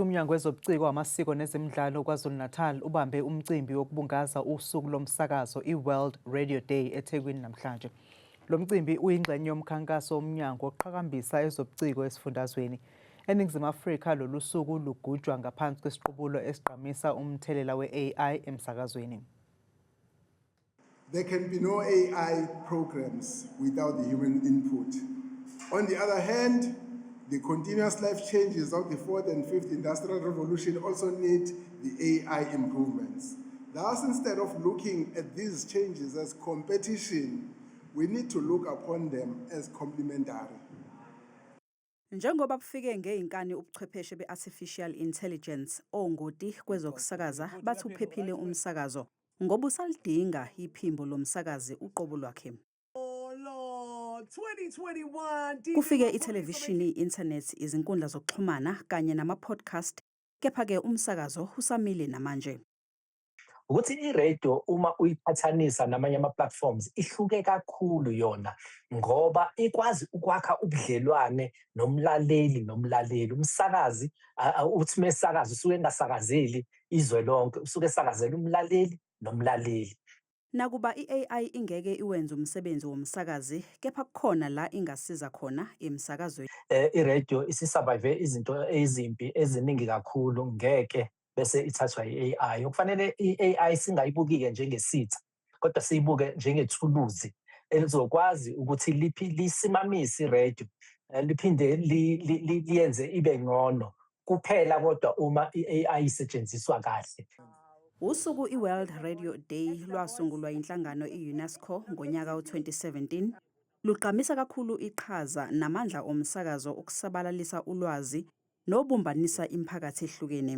Umnyango wezobuciko wamasiko nezemidlalo KwaZulu-Natal ubambe umcimbi wokubungaza usuku lomsakazo iWorld Radio Day eThekwini namhlanje. Lo mcimbi uyingxenye yomkhankaso womnyango wokuqhakambisa ezobuciko esifundazweni. ENingizimu Afrika lolu suku lugujwa ngaphansi kwesiqubulo esigqamisa umthelela we-AI emsakazweni. There can be no AI programs without the human input. On the other hand, the continuous life changes of the fourth and fifth industrial revolution also need the AI improvements. Thus, instead of looking at these changes as competition, we need to look upon them as complementary. Njengoba kufike ngeinkani ubuchwepheshe be-artificial intelligence, ongoti kwezokusakaza bathi uphephile umsakazo ngoba usalidinga iphimbo lomsakazi uqobo lwakhe. Kufike ithelevishini, i-internet, izinkundla zokuxhumana kanye nama-podcast, kepha-ke umsakazo usamile namanje. Ukuthi i-radio uma uyiqhathanisa namanye ama-platforms ihluke kakhulu yona ngoba ikwazi ukwakha ubudlelwane nomlaleli. Umsakazi uthi mesakazi usuke engasakazeli izwe lonke, usuke esakazela umlaleli nomlaleli. Nakuba i-AI ingeke iwenze umsebenzi womsakazi, kepha kukhona la ingasiza khona emsakazweni. I-radio isisurvive izinto ezimbi eziningi kakhulu ngeke bese ithathwa i-AI. Okufanele i-AI singayibuki-ke njengesitha, kodwa siyibuke njengethuluzi elizokwazi ukuthi lisimamise i-radio, liphinde liyenze ibe ngcono kuphela kodwa uma i-AI isetshenziswa kahle. Usuku iWorld Radio Day lwasungulwa inhlangano i-UNESCO ngonyaka u-2017 lugqamisa kakhulu iqhaza namandla omsakazo ukusabalalisa ulwazi nobumbanisa imiphakathi ehlukene.